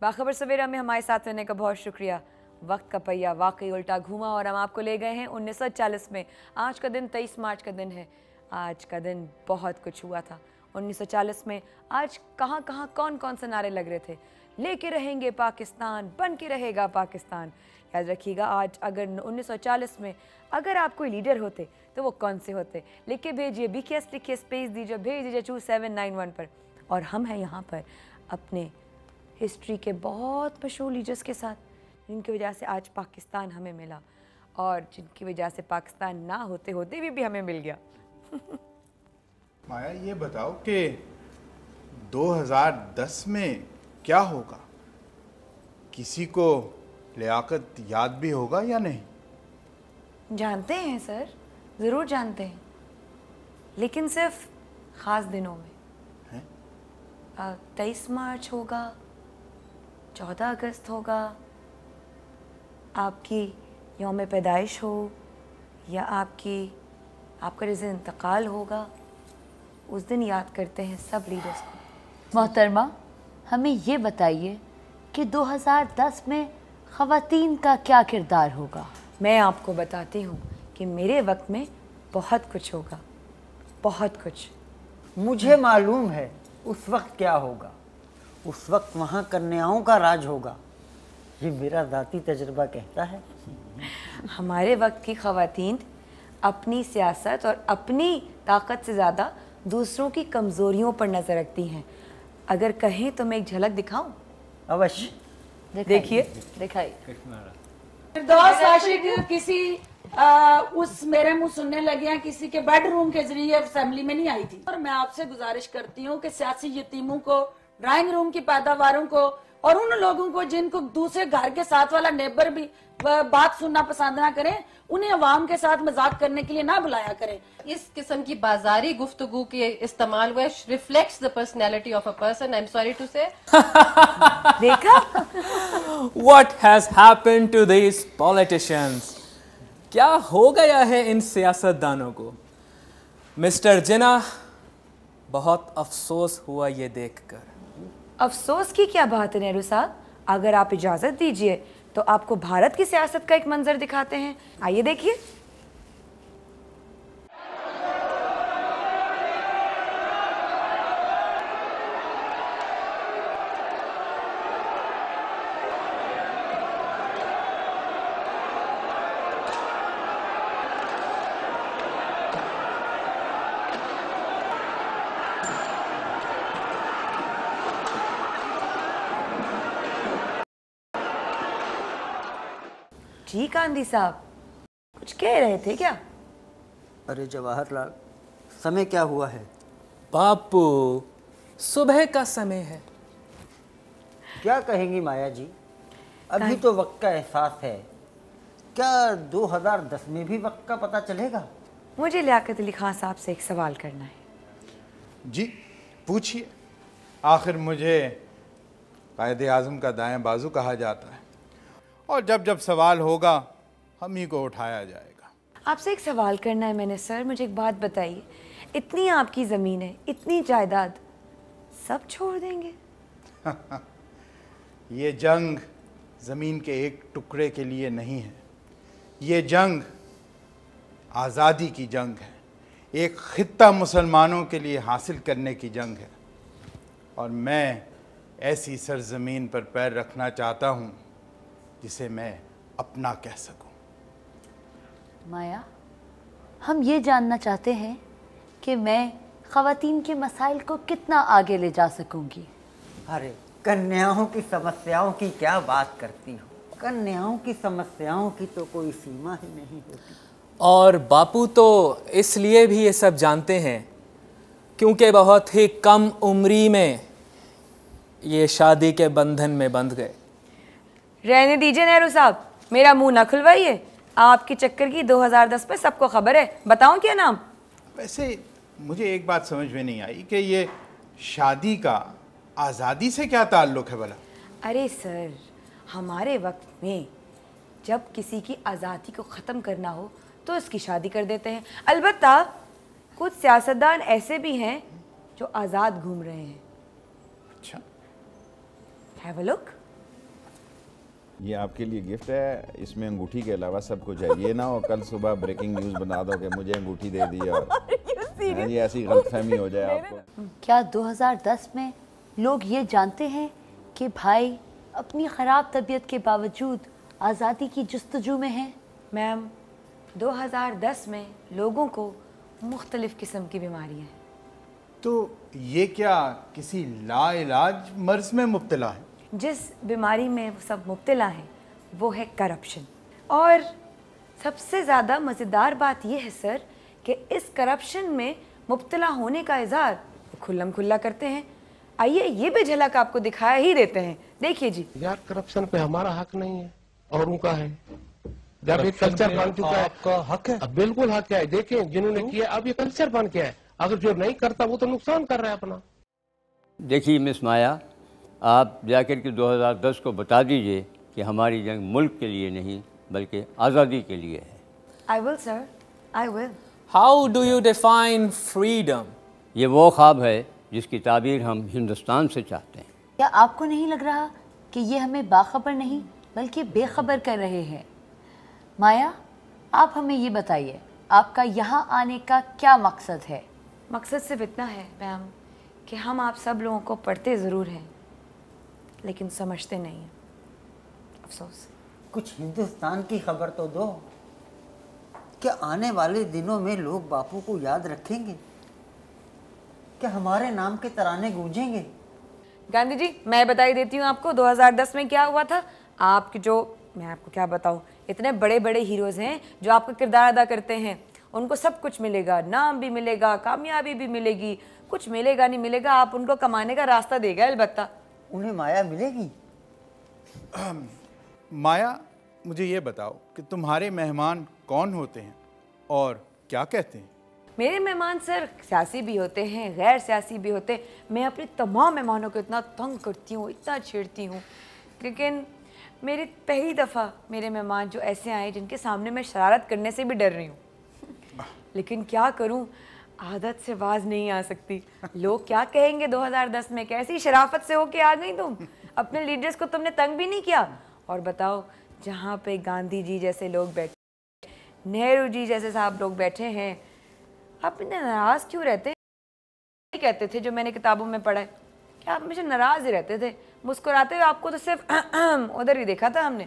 बाखबर सवेरा में हमारे साथ रहने का बहुत शुक्रिया। वक्त का पहिया वाकई उल्टा घूमा और हम आपको ले गए हैं 1940 में। आज का दिन 23 मार्च का दिन है। आज का दिन बहुत कुछ हुआ था 1940 में। आज कहाँ कहाँ कौन कौन से नारे लग रहे थे, लेके रहेंगे पाकिस्तान, बन के रहेगा पाकिस्तान। याद रखिएगा, आज अगर 1940 में अगर आप कोई लीडर होते तो वो कौन से होते? लिख के भेजिए, BKS लिखिए, स्पेस दीजिए, भेज दीजिए 2791 पर। और हम हैं यहाँ पर अपने हिस्ट्री के बहुत मशहूर लीडर्स के साथ, जिनकी वजह से आज पाकिस्तान हमें मिला और जिनकी वजह से पाकिस्तान ना होते होते भी हमें मिल गया। माया, ये बताओ कि 2010 में क्या होगा? किसी को लियाकत याद भी होगा या नहीं? जानते हैं सर, ज़रूर जानते हैं, लेकिन सिर्फ ख़ास दिनों में। 23 मार्च होगा, 14 अगस्त होगा, आपकी यौम पैदाइश हो या आपका जिस दिन इंतकाल होगा, उस दिन याद करते हैं सब लीडर्स को। मोहतरमा, हमें ये बताइए कि 2010 में ख़वातीन का क्या किरदार होगा? मैं आपको बताती हूँ कि मेरे वक्त में बहुत कुछ होगा, बहुत कुछ। मुझे मालूम है उस वक्त क्या होगा। उस वक्त वहाँ कन्याओं का राज होगा, ये मेरा ज़ाती तजुर्बा कहता है। हमारे वक्त की ख़वातीन अपनी सियासत और अपनी ताकत से ज़्यादा दूसरों की कमज़ोरियों पर नज़र रखती हैं। अगर कहें तो मैं एक झलक दिखाऊं? अवश्य। देखिए, दिखाइए। फिरदौस आशिक किसी उस मेरे मुंह सुनने लगे हैं किसी के बेडरूम के जरिए असेंबली में नहीं आई थी। और मैं आपसे गुजारिश करती हूँ कि सियासी यतीमों को, ड्राइंग रूम की पैदावारों को और उन लोगों को जिनको दूसरे घर के साथ वाला नेबर भी बात सुनना पसंद ना करें, उन्हें अवाम के साथ मजाक करने के लिए ना बुलाया करें। इस किस्म की बाजारी गुफ्तगू के इस्तेमाल हुए reflects the personality of a person. I am sorry to say. देखा? What has happened to these politicians? क्या हो गया है इन सियासतदानों को? मिस्टर जिन्ना, बहुत अफसोस हुआ ये देखकर। अफसोस की क्या बात है नेहरू साहब? अगर आप इजाज़त दीजिए तो आपको भारत की सियासत का एक मंजर दिखाते हैं। आइए देखिए। जी गांधी साहब, कुछ कह रहे थे क्या? अरे जवाहरलाल, समय क्या हुआ है? बापू, सुबह का समय है। क्या कहेंगी माया जी? अभी तो वक्त का एहसास है, क्या 2010 में भी वक्त का पता चलेगा? मुझे लियाकत अली खान साहब से एक सवाल करना है। जी पूछिए। आखिर मुझे कायदे आज़म का दाएं बाजू कहा जाता है और जब जब सवाल होगा हम ही को उठाया जाएगा। आपसे एक सवाल करना है मैंने सर। मुझे एक बात बताइए, इतनी आपकी ज़मीन है, इतनी जायदाद, सब छोड़ देंगे? ये जंग ज़मीन के एक टुकड़े के लिए नहीं है, ये जंग आज़ादी की जंग है, एक खित्ता मुसलमानों के लिए हासिल करने की जंग है। और मैं ऐसी सरज़मीन पर पैर रखना चाहता हूँ जिसे मैं अपना कह सकूं। माया, हम ये जानना चाहते हैं कि मैं ख़वातीन के मसाइल को कितना आगे ले जा सकूंगी। अरे कन्याओं की समस्याओं की क्या बात करती हो? कन्याओं की समस्याओं की तो कोई सीमा ही नहीं होती। और बापू तो इसलिए भी ये सब जानते हैं क्योंकि बहुत ही कम उम्री में ये शादी के बंधन में बंध गए। रहने दीजिए नेहरू साहब, मेरा मुंह ना खुलवाइए। आपकी चक्कर की 2010 में सबको खबर है। बताऊं क्या नाम? वैसे मुझे एक बात समझ में नहीं आई कि ये शादी का आज़ादी से क्या ताल्लुक़ है भला? अरे सर, हमारे वक्त में जब किसी की आज़ादी को ख़त्म करना हो तो इसकी शादी कर देते हैं। अलबत्ता कुछ सियासतदान ऐसे भी हैं जो आज़ाद घूम रहे हैं। अच्छा, हैव अ लुक। ये आपके लिए गिफ्ट है, इसमें अंगूठी के अलावा सब कुछ है। ये ना हो कल सुबह ब्रेकिंग न्यूज़ बना दो कि मुझे अंगूठी दे दी और हाँ, ये ऐसी गलतफहमी हो जाए आपको। क्या 2010 में लोग ये जानते हैं कि भाई अपनी ख़राब तबीयत के बावजूद आज़ादी की जस्तजू में हैं? मैम, 2010 में लोगों को मुख्तलिफ़ किस्म की बीमारियाँ हैं। तो ये क्या किसी लाइलाज मर्ज में मुब्तला है? जिस बीमारी में वो सब मुब्तला हैं वो है करप्शन। और सबसे ज़्यादा मज़ेदार बात यह है सर कि इस करप्शन में मुब्तला होने का इज़हार वो खुल्लम खुल्ला करते हैं। आइए ये भी झलक आपको दिखाया ही देते हैं, देखिए जी। यार करप्शन पे हमारा हक नहीं है और उनका है। जब एक कल्चर बन चुका है, आपका हक है। अब बिल्कुल हक है। देखें जिन्होंने किया, अब ये कल्चर बन गया है। अगर जो नहीं करता वो तो नुकसान कर रहा है अपना। देखिए मिस माया, आप जाकर के 2010 को बता दीजिए कि हमारी जंग मुल्क के लिए नहीं बल्कि आज़ादी के लिए है। I will sir, I will. How do you define freedom? ये वो ख्वाब है जिसकी ताबीर हम हिंदुस्तान से चाहते हैं। क्या आपको नहीं लग रहा कि ये हमें बाखबर नहीं बल्कि बेखबर कर रहे हैं? माया, आप हमें ये बताइए, आपका यहाँ आने का क्या मकसद है? मकसद सिर्फ इतना है मैम कि हम आप सब लोगों को पढ़ते ज़रूर हैं लेकिन समझते नहीं हैं। अफसोस। कुछ हिंदुस्तान की खबर तो दो। क्या आने वाले दिनों में लोग बापू को याद रखेंगे? क्या हमारे नाम के तराने गूंजेंगे? गांधी जी, मैं बता ही देती हूँ आपको 2010 में क्या हुआ था। आपके जो, मैं आपको क्या बताऊँ, इतने बड़े बड़े हीरोज़ हैं जो आपका किरदार अदा करते हैं, उनको सब कुछ मिलेगा, नाम भी मिलेगा, कामयाबी भी मिलेगी, कुछ मिलेगा नहीं मिलेगा, आप उनको कमाने का रास्ता देगा अलबत्ता। उन्हें माया मिलेगी? माया, मुझे ये बताओ कि तुम्हारे मेहमान कौन होते हैं और क्या कहते हैं? मेरे मेहमान सर सियासी भी होते हैं, गैर सियासी भी होते हैं। मैं अपने तमाम मेहमानों को इतना तंग करती हूँ, इतना छेड़ती हूँ, लेकिन मेरी पहली दफ़ा मेरे मेहमान जो ऐसे आए जिनके सामने मैं शरारत करने से भी डर रही हूँ, लेकिन क्या करूँ, आदत से बाज नहीं आ सकती। लोग क्या कहेंगे 2010 में, कैसी शराफत से होके आ गई तुम, अपने लीडर्स को तुमने तंग भी नहीं किया। और बताओ, जहाँ पे गांधी जी जैसे लोग बैठे, नेहरू जी जैसे साहब लोग बैठे हैं, आप इतने नाराज़ क्यों रहते हैं? कहते थे जो मैंने किताबों में पढ़ा है कि आप हमेशा नाराज़ ही रहते थे, मुस्कुराते हुए आपको तो सिर्फ उधर ही देखा था हमने।